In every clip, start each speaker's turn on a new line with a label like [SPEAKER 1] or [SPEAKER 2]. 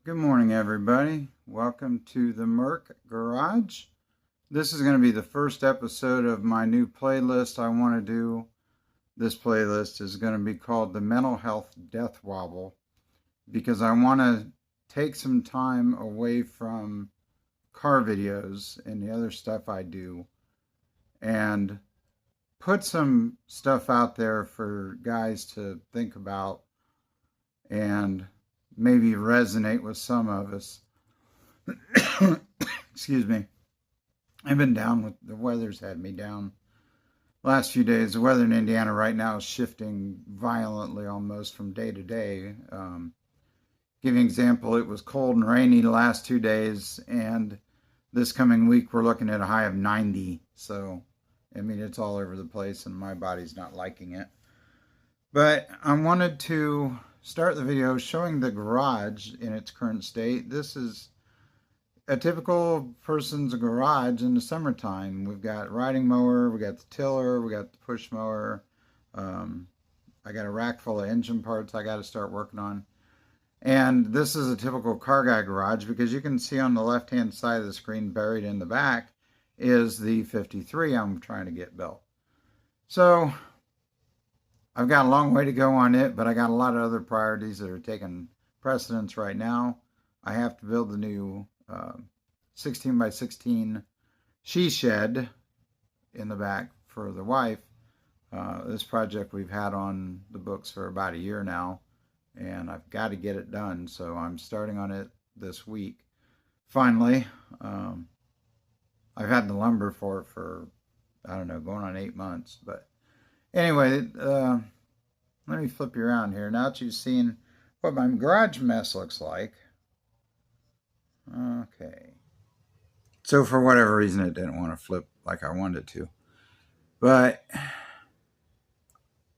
[SPEAKER 1] Good morning, everybody. Welcome to the Merc Garage. This is going to be the first episode of my new playlist I want to do. This playlist is going to be called the Mental Health Death Wobble because I want to take some time away from car videos and the other stuff I do and put some stuff out there for guys to think about and maybe resonate with some of us. Excuse me. I've been down with the weather's had me down last few days. The weather in Indiana right now is shifting violently almost from day to day. Give you an example, it was cold and rainy the last 2 days, and this coming week we're looking at a high of 90. So, I mean, it's all over the place, and my body's not liking it. But I wanted to start the video showing the garage in its current state. This is a typical person's garage in the summertime. We've got riding mower, we got the tiller, we got the push mower. I got a rack full of engine parts I got to start working on. And this is a typical car guy garage because you can see on the left-hand side of the screen, buried in the back, is the 53 I'm trying to get built. So I've got a long way to go on it, but I got a lot of other priorities that are taking precedence right now. I have to build the new 16 by 16 she shed in the back for the wife. This project we've had on the books for about a year now, and I've got to get it done, so I'm starting on it this week. Finally, I've had the lumber for it for, I don't know, going on 8 months, but anyway, let me flip you around here. Now that you've seen what my garage mess looks like. Okay. So for whatever reason, it didn't want to flip like I wanted it to. But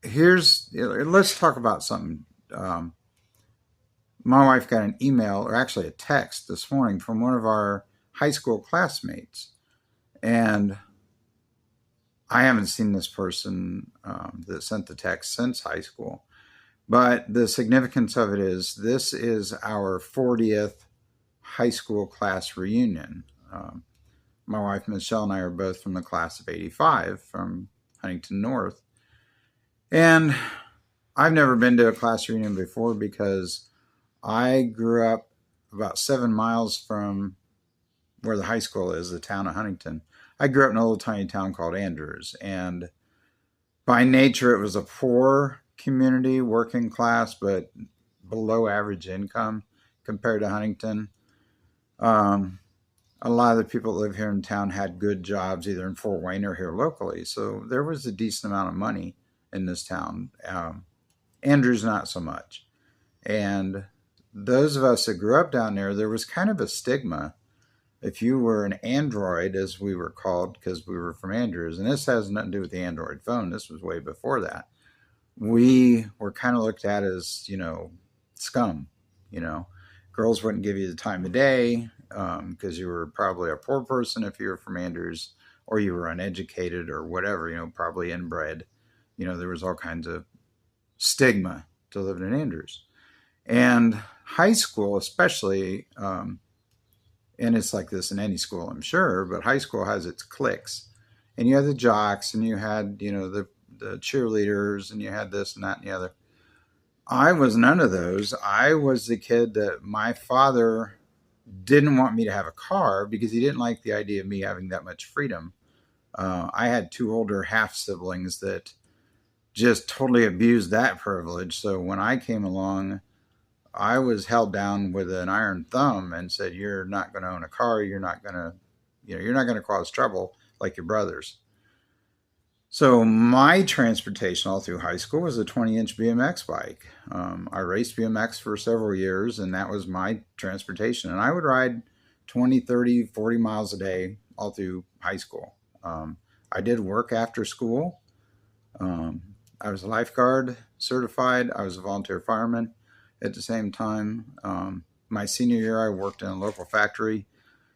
[SPEAKER 1] let's talk about something. My wife got an email, or actually a text this morning from one of our high school classmates. And I haven't seen this person that sent the text since high school. But the significance of it is this is our 40th high school class reunion. My wife, Michelle, and I are both from the class of 85 from Huntington North. And I've never been to a class reunion before because I grew up about 7 miles from where the high school is, the town of Huntington. I grew up in a little tiny town called Andrews. And by nature, it was a poor community, working class, but below average income compared to Huntington. A lot of the people that live here in town had good jobs either in Fort Wayne or here locally. So there was a decent amount of money in this town. Andrews, not so much. And those of us that grew up down there was kind of a stigma. If you were an android, as we were called, because we were from Andrews, and this has nothing to do with the Android phone. This was way before that. We were kind of looked at as, scum, Girls wouldn't give you the time of day because you were probably a poor person if you were from Andrews, or you were uneducated or whatever, probably inbred. There was all kinds of stigma to living in Andrews. And high school especially, and it's like this in any school, I'm sure, but high school has its cliques. And you had the jocks, and you had, the cheerleaders, and you had this and that and the other. I was none of those. I was the kid that my father didn't want me to have a car because he didn't like the idea of me having that much freedom. I had 2 older half siblings that just totally abused that privilege. So when I came along, I was held down with an iron thumb and said, "You're not going to own a car. You're not going to cause trouble like your brothers." So my transportation all through high school was a 20-inch BMX bike. I raced BMX for several years, and that was my transportation. And I would ride 20, 30, 40 miles a day all through high school. I did work after school. I was a lifeguard certified. I was a volunteer fireman at the same time. My senior year, I worked in a local factory.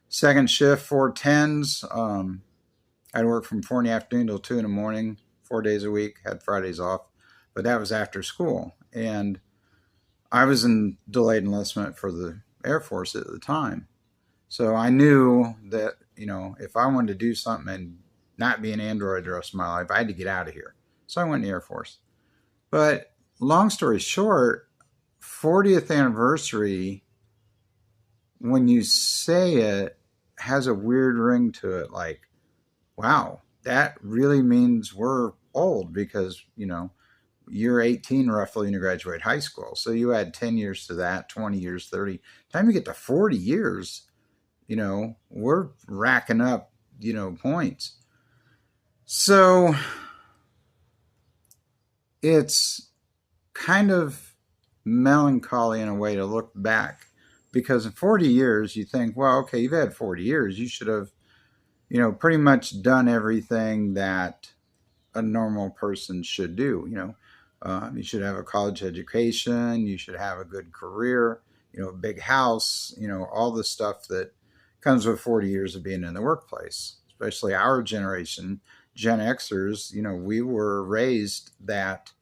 [SPEAKER 1] Second shift, 410s. I'd work from 4 in the afternoon till 2 in the morning, 4 days a week, had Fridays off, but that was after school. And I was in delayed enlistment for the Air Force at the time. So I knew that, if I wanted to do something and not be an android the rest of my life, I had to get out of here. So I went in the Air Force. But long story short, 40th anniversary, when you say it, has a weird ring to it. Like, wow, that really means we're old because, you're 18 roughly when you graduate high school. So you add 10 years to that, 20 years, 30. Time you get to 40 years, we're racking up, points. So it's kind of melancholy in a way to look back because in 40 years, you think, well, okay, you've had 40 years. You should have, pretty much done everything that a normal person should do. You should have a college education. You should have a good career, a big house, all the stuff that comes with 40 years of being in the workplace, especially our generation, Gen Xers. We were raised that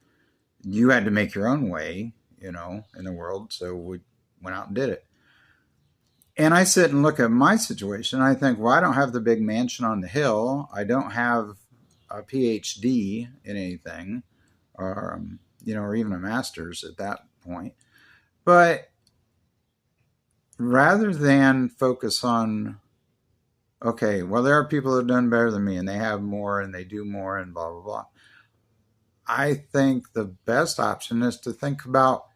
[SPEAKER 1] you had to make your own way, in the world. So we went out and did it. And I sit and look at my situation. And I think, well, I don't have the big mansion on the hill. I don't have a PhD in anything, or or even a master's at that point. But rather than focus on, okay, well, there are people who have done better than me, and they have more, and they do more, and blah blah blah. I think the best option is to think about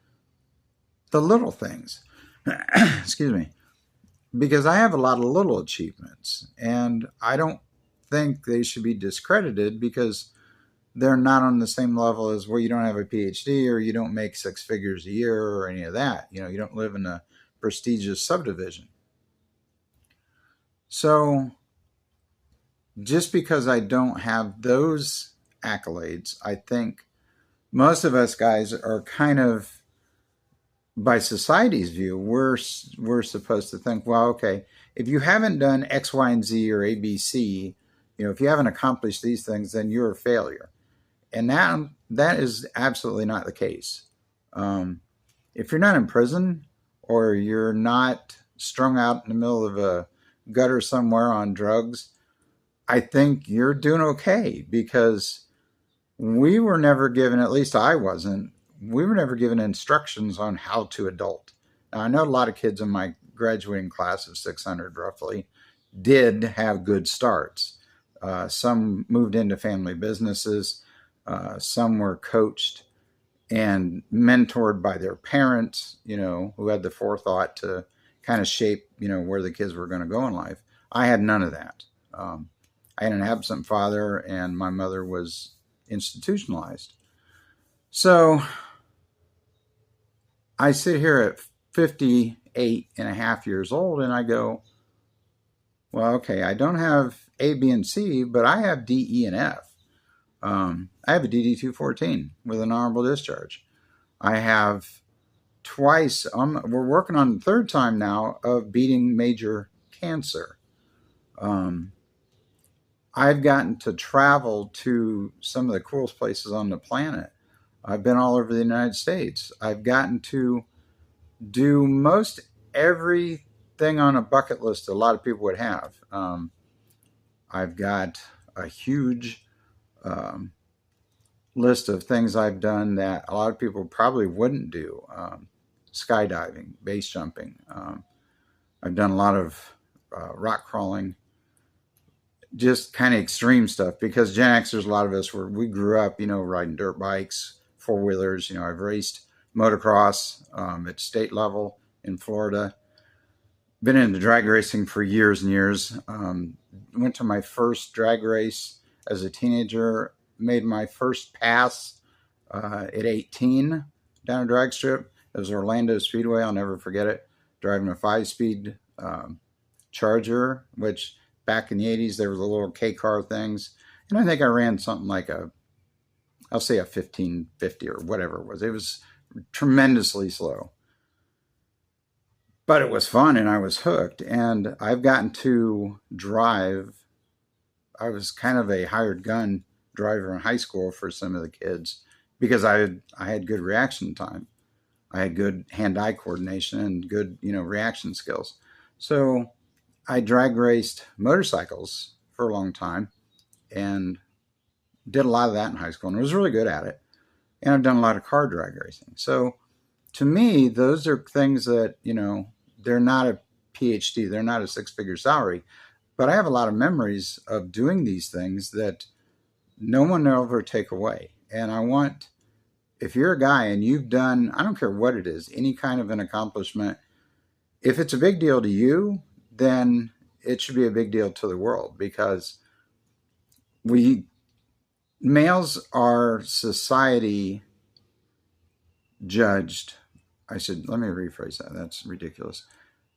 [SPEAKER 1] the little things. Excuse me. Because I have a lot of little achievements, and I don't think they should be discredited because they're not on the same level as, well, you don't have a PhD or you don't make six figures a year or any of that. You don't live in a prestigious subdivision. So just because I don't have those accolades, I think most of us guys are kind of, by society's view, we're supposed to think, well, okay, if you haven't done X, Y, and Z or A, B, C, if you haven't accomplished these things, then you're a failure. And that is absolutely not the case. If you're not in prison or you're not strung out in the middle of a gutter somewhere on drugs, I think you're doing okay because we were never given, at least I wasn't, we were never given instructions on how to adult. Now, I know a lot of kids in my graduating class of 600 roughly did have good starts. Some moved into family businesses. Some were coached and mentored by their parents, who had the forethought to kind of shape, where the kids were going to go in life. I had none of that. I had an absent father, and my mother was institutionalized. So I sit here at 58 and a half years old, and I go, well, okay, I don't have A, B, and C, but I have D, E, and F. I have a DD 214 with an honorable discharge. I have twice, we're working on the third time now of beating major cancer. I've gotten to travel to some of the coolest places on the planet. I've been all over the United States. I've gotten to do most everything on a bucket list a lot of people would have. I've got a huge list of things I've done that a lot of people probably wouldn't do. Skydiving, base jumping. I've done a lot of rock crawling, just kind of extreme stuff because Gen Xers, a lot of us we grew up, riding dirt bikes, four-wheelers. I've raced motocross at state level in Florida. Been into drag racing for years and years. Went to my first drag race as a teenager. Made my first pass at 18 down a drag strip. It was Orlando Speedway. I'll never forget it. Driving a 5-speed Charger, which back in the 80s, there were the little K-car things. And I think I ran something like I'll say a 1550 or whatever it was. It was tremendously slow. But it was fun and I was hooked. And I've gotten to drive. I was kind of a hired gun driver in high school for some of the kids because I had good reaction time. I had good hand-eye coordination and good, reaction skills. So I drag raced motorcycles for a long time and did a lot of that in high school and was really good at it. And I've done a lot of car drag racing. So to me, those are things that, they're not a PhD, they're not a six-figure salary, but I have a lot of memories of doing these things that no one will ever take away. And I want, if you're a guy and you've done, I don't care what it is, any kind of an accomplishment, if it's a big deal to you, then it should be a big deal to the world, because males are society judged. Let me rephrase that. That's ridiculous.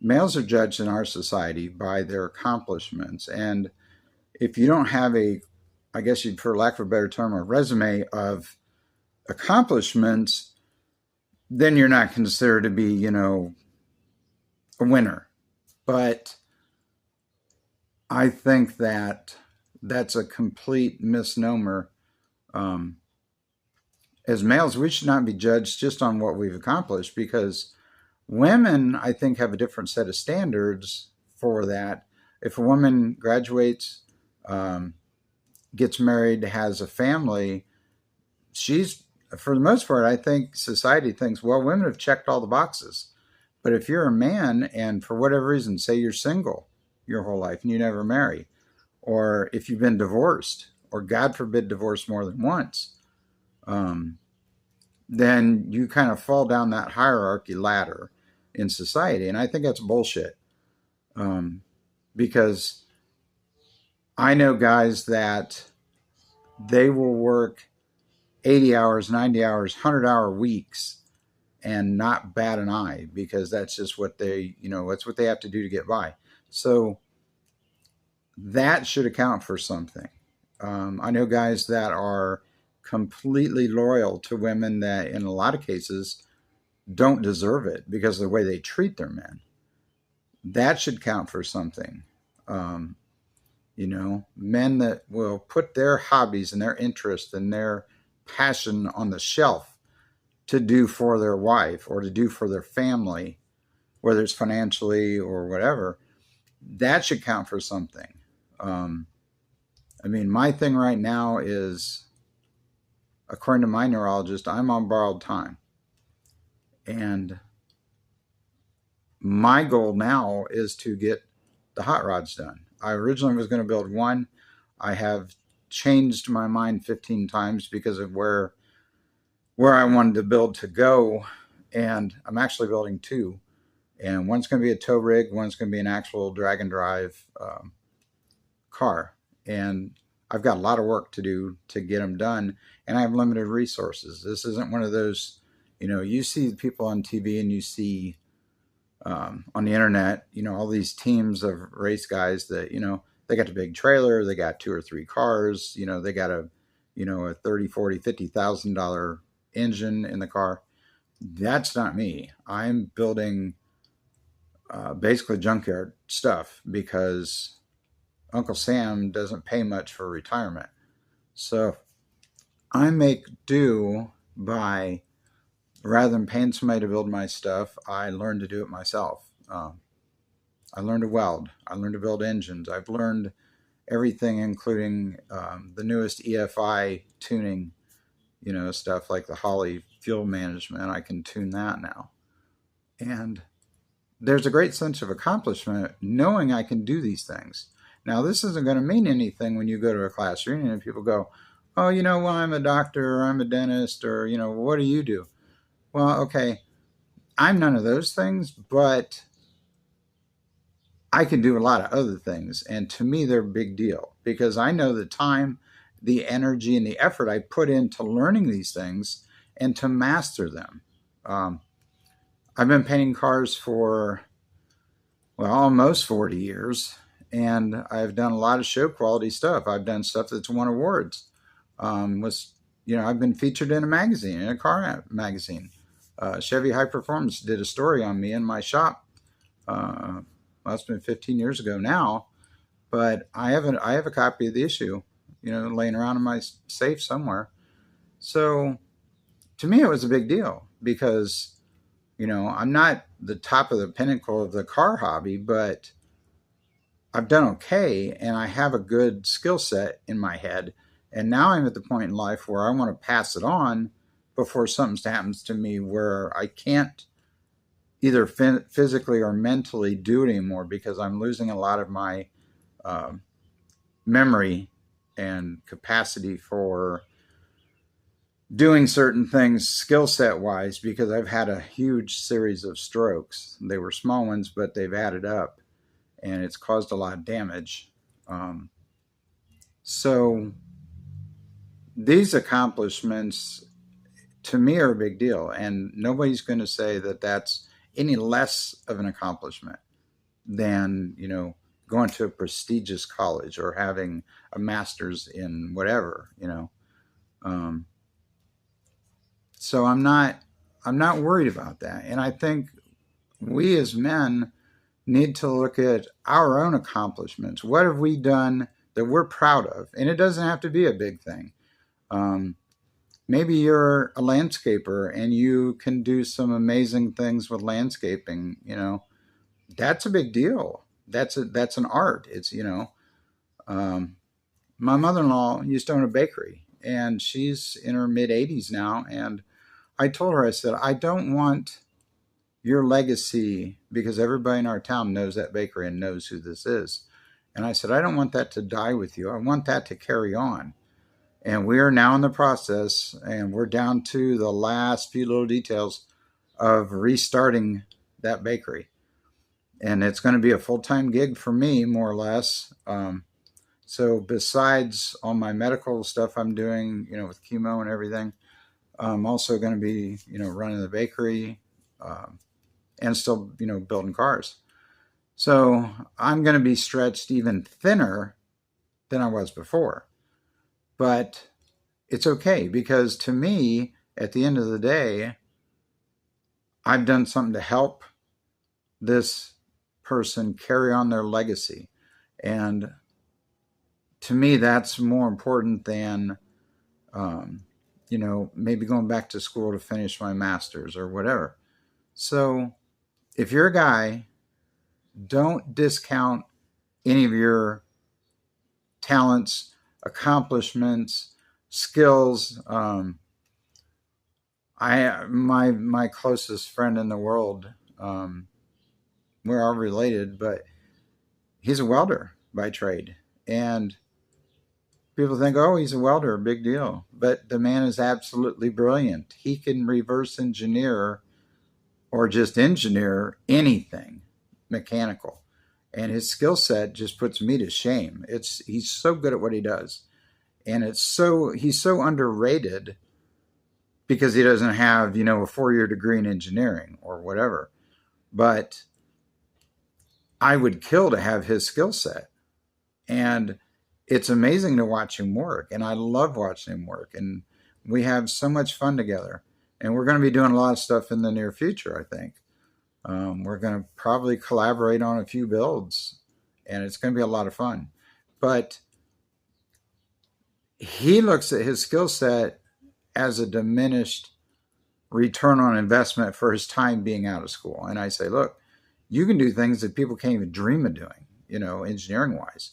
[SPEAKER 1] Males are judged in our society by their accomplishments. And if you don't have I guess you'd, for lack of a better term, a resume of accomplishments, then you're not considered to be, a winner. But I think that that's a complete misnomer. As males, we should not be judged just on what we've accomplished, because women, I think, have a different set of standards for that. If a woman graduates, gets married, has a family, she's, for the most part, I think society thinks, well, women have checked all the boxes. But if you're a man and for whatever reason, say you're single your whole life and you never marry, or if you've been divorced, or God forbid, divorced more than once, then you kind of fall down that hierarchy ladder in society. And I think that's bullshit. Because I know guys that they will work 80 hours, 90 hours, 100-hour weeks and not bat an eye, because that's just what that's what they have to do to get by. So that should account for something. I know guys that are completely loyal to women that in a lot of cases don't deserve it because of the way they treat their men. That should count for something. Men that will put their hobbies and their interest and their passion on the shelf to do for their wife or to do for their family, whether it's financially or whatever, that should count for something. My thing right now is, according to my neurologist, I'm on borrowed time. And my goal now is to get the hot rods done. I originally was going to build one. I have changed my mind 15 times because of where I wanted to build to go. And I'm actually building two. And one's going to be a tow rig. One's going to be an actual drag and drive car. And I've got a lot of work to do to get them done. And I have limited resources. This isn't one of those, you see people on TV and you see on the internet, all these teams of race guys that, they got the big trailer, they got 2 or 3 cars, they got a $30,000, $40,000, $50,000 engine in the car. That's not me. I'm building basically junkyard stuff because Uncle Sam doesn't pay much for retirement. So I make do by, rather than paying somebody to build my stuff, I learned to do it myself. I learned to weld. I learned to build engines. I've learned everything, including the newest EFI tuning, stuff like the Holley fuel management. I can tune that now. And there's a great sense of accomplishment knowing I can do these things. Now, this isn't going to mean anything when you go to a class reunion and people go, oh, well, I'm a doctor, or I'm a dentist, or, what do you do? Well, okay, I'm none of those things, but I can do a lot of other things. And to me, they're a big deal because I know the time, the energy, and the effort I put into learning these things and to master them. I've been painting cars for, almost 40 years. And I've done a lot of show quality stuff. I've done stuff that's won awards. I've been featured in a magazine, in a car magazine. Chevy High Performance did a story on me in my shop. It's been 15 years ago now, but I have a copy of the issue, laying around in my safe somewhere. So to me, it was a big deal because I'm not the top of the pinnacle of the car hobby, but I've done okay and I have a good skill set in my head. And now I'm at the point in life where I want to pass it on before something happens to me where I can't either physically or mentally do it anymore because I'm losing a lot of my um, memory and capacity for doing certain things skill set wise because I've had a huge series of strokes. They were small ones, but they've added up and it's caused a lot of damage. Um, so these accomplishments to me are a big deal, and nobody's going to say that that's any less of an accomplishment than going to a prestigious college or having a master's in whatever. Um, so I'm not worried about that, and I think we as men need to look at our own accomplishments. What have we done that we're proud of? And it doesn't have to be a big thing. Um, Maybe you're a landscaper and you can do some amazing things with landscaping. That's a big deal. That's an art. Um, my mother-in-law used to own a bakery, and she's in her mid 80s now. And I told her, I said, I don't want your legacy, because everybody in our town knows that bakery and knows who this is. And I said, I don't want that to die with you. I want that to carry on. And we are now in the process, and we're down to the last few little details of restarting that bakery. And it's going to be a full-time gig for me, more or less. So besides all my medical stuff I'm doing, with chemo and everything, I'm also going to be, running the bakery and still, building cars. So I'm going to be stretched even thinner than I was before. But it's okay because to me, at the end of the day, I've done something to help this person carry on their legacy. And to me, that's more important than, maybe going back to school to finish my master's or whatever. So if you're a guy, don't discount any of your talents, accomplishments, skills. My closest friend in the world, we're all related, but he's a welder by trade, and people think, oh, he's a welder, big deal. But the man is absolutely brilliant. He can reverse engineer or just engineer anything mechanical, and his skill set just puts me to shame. He's so good at what he does, and he's so underrated because he doesn't have a 4-year degree in engineering or whatever. But I would kill to have his skill set, and it's amazing to watch him work, and I love watching him work, and we have so much fun together. And we're going to be doing a lot of stuff in the near future, I think. We're going to probably collaborate on a few builds, and it's going to be a lot of fun. But he looks at his skill set as a diminished return on investment for his time being out of school. And I say, look, you can do things that people can't even dream of doing, engineering wise.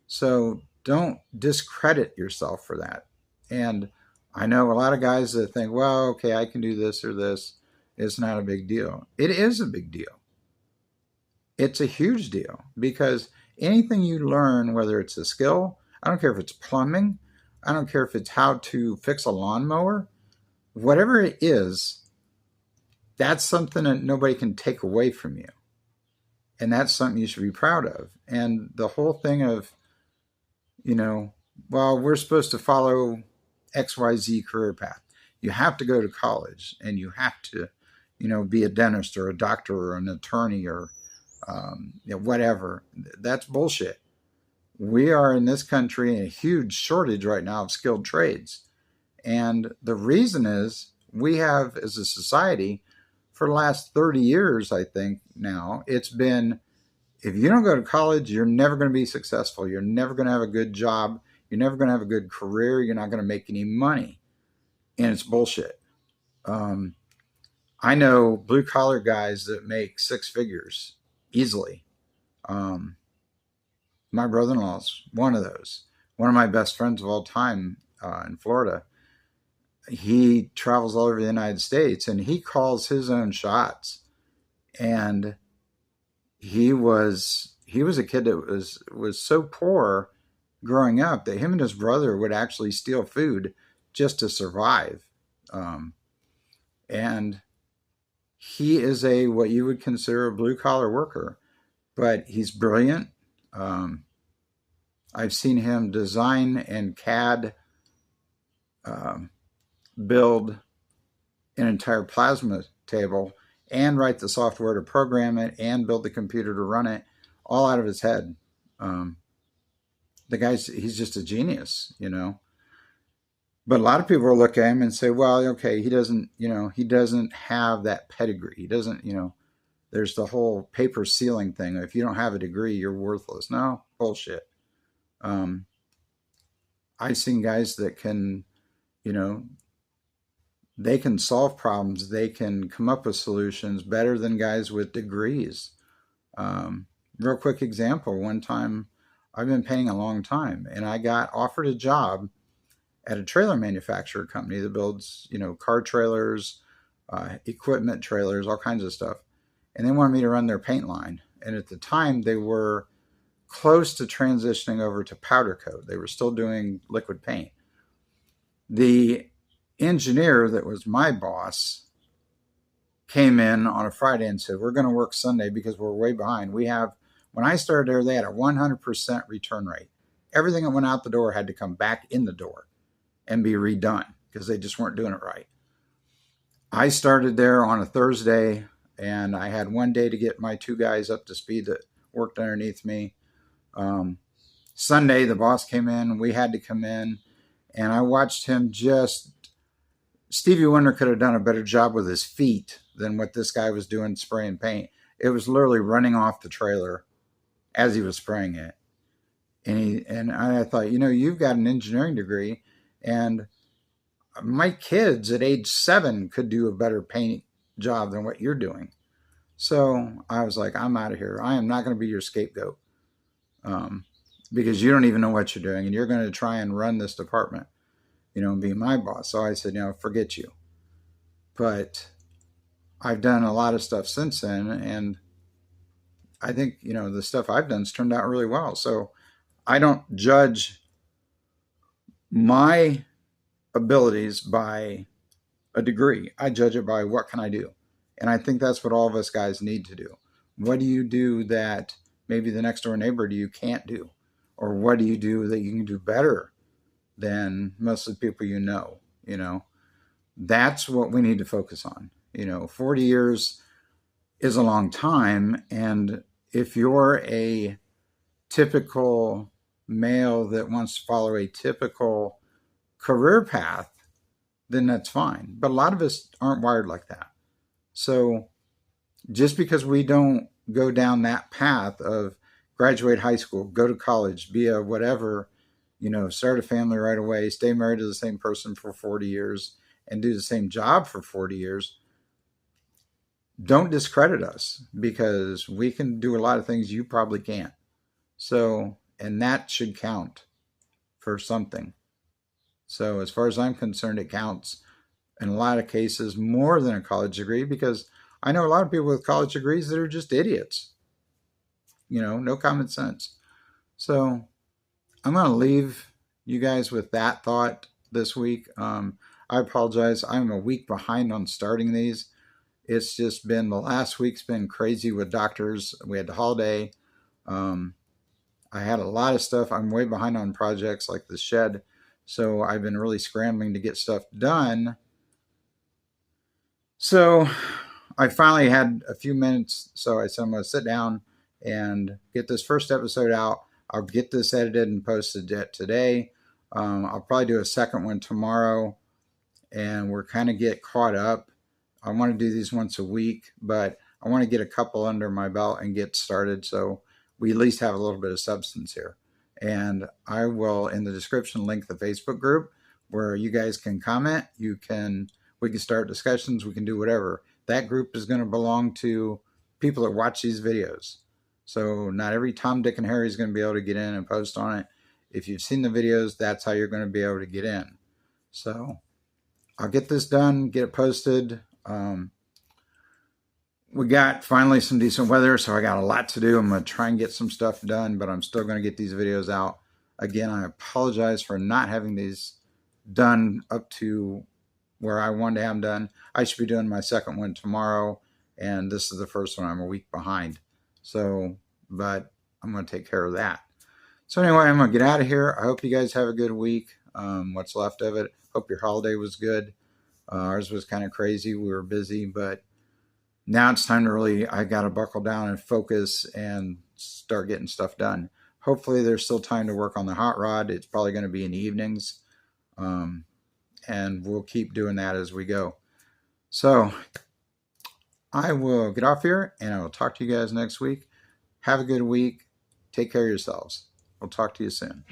[SPEAKER 1] So don't discredit yourself for that. And I know a lot of guys that think, well, okay, I can do this or this. It's not a big deal. It is a big deal. It's a huge deal because anything you learn, whether it's a skill, I don't care if it's plumbing, I don't care if it's how to fix a lawnmower, whatever it is, that's something that nobody can take away from you. And that's something you should be proud of. And the whole thing of, well, we're supposed to follow XYZ career path. You have to go to college and you have to, be a dentist or a doctor or an attorney or whatever. That's bullshit. We are in this country in a huge shortage right now of skilled trades. And the reason is we have, as a society, for the last 30 years, I think now, it's been, if you don't go to college, you're never going to be successful. You're never going to have a good job. You're never going to have a good career. You're not going to make any money. And it's bullshit. I know blue collar guys that make six figures easily. Um, my brother in law's one of those. One of my best friends of all time in Florida. He travels all over the United States and he calls his own shots. And he was a kid that was so poor growing up that him and his brother would actually steal food just to survive. Um, and he is a what you would consider a blue collar worker, but he's brilliant. Um, I've seen him design and CAD um, build an entire plasma table and write the software to program it and build the computer to run it all out of his head. Um, the guy's he's just a genius, you know. But a lot of people will look at him and say, well, okay, he doesn't have that pedigree. He doesn't, there's the whole paper ceiling thing. If you don't have a degree, you're worthless. No, bullshit. Um, I've seen guys that can, you know, they can solve problems. They can come up with solutions better than guys with degrees. Real quick example. One time, I've been painting a long time, and I got offered a job at a trailer manufacturer company that builds, car trailers, equipment trailers, all kinds of stuff. And they wanted me to run their paint line. And at the time, they were close to transitioning over to powder coat. They were still doing liquid paint. The engineer that was my boss came in on a Friday and said, we're going to work Sunday because we're way behind. When I started there, they had a 100% return rate. Everything that went out the door had to come back in the door and be redone because they just weren't doing it right. I started there on a Thursday, and I had one day to get my two guys up to speed that worked underneath me. Sunday, the boss came in. We had to come in, and I watched him Stevie Wonder could have done a better job with his feet than what this guy was doing spraying paint. It was literally running off the trailer as he was spraying it. And I thought, you've got an engineering degree, and my kids at age 7 could do a better paint job than what you're doing. So I was like, I'm out of here. I am not going to be your scapegoat because you don't even know what you're doing, and you're going to try and run this department, and be my boss. So I said, forget you. But I've done a lot of stuff since then, and I think, the stuff I've done's turned out really well. So I don't judge my abilities by a degree. I judge it by what can I do. And I think that's what all of us guys need to do. What do you do that maybe the next door neighbor to you can't do? Or what do you do that you can do better than most of the people you know? That's what we need to focus on. 40 years is a long time. And if you're a typical male that wants to follow a typical career path, then that's fine. But a lot of us aren't wired like that. So just because we don't go down that path of graduate high school, go to college, be a whatever, start a family right away, stay married to the same person for 40 years and do the same job for 40 years, don't discredit us because we can do a lot of things you probably can't. So, and that should count for something. So as far as I'm concerned, it counts in a lot of cases more than a college degree because I know a lot of people with college degrees that are just idiots. No common sense. So I'm going to leave you guys with that thought this week. I apologize. I'm a week behind on starting these. It's just been the last week's been crazy with doctors. We had the holiday. I had a lot of stuff. I'm way behind on projects like the shed. So I've been really scrambling to get stuff done. So I finally had a few minutes. So I said, I'm going to sit down and get this first episode out. I'll get this edited and posted today. I'll probably do a second one tomorrow. And we're kind of get caught up. I want to do these once a week, but I want to get a couple under my belt and get started. So we at least have a little bit of substance here. And I will, in the description, link the Facebook group where you guys can comment. We can start discussions. We can do whatever. that group is going to belong to people that watch these videos. So not every Tom, Dick, and Harry is going to be able to get in and post on it. If you've seen the videos, that's how you're going to be able to get in. So I'll get this done, get it posted. We got finally some decent weather, so I got a lot to do. I'm going to try and get some stuff done, but I'm still going to get these videos out. Again, I apologize for not having these done up to where I wanted to have them done. I should be doing my second one tomorrow, and this is the first one. I'm a week behind. So, but I'm going to take care of that. So anyway, I'm going to get out of here. I hope you guys have a good week, what's left of it. Hope your holiday was good. Ours was kind of crazy. We were busy, but now it's time to really, I got to buckle down and focus and start getting stuff done. Hopefully there's still time to work on the hot rod. It's probably going to be in the evenings. And we'll keep doing that as we go. So I will get off here, and I will talk to you guys next week. Have a good week. Take care of yourselves. We'll talk to you soon.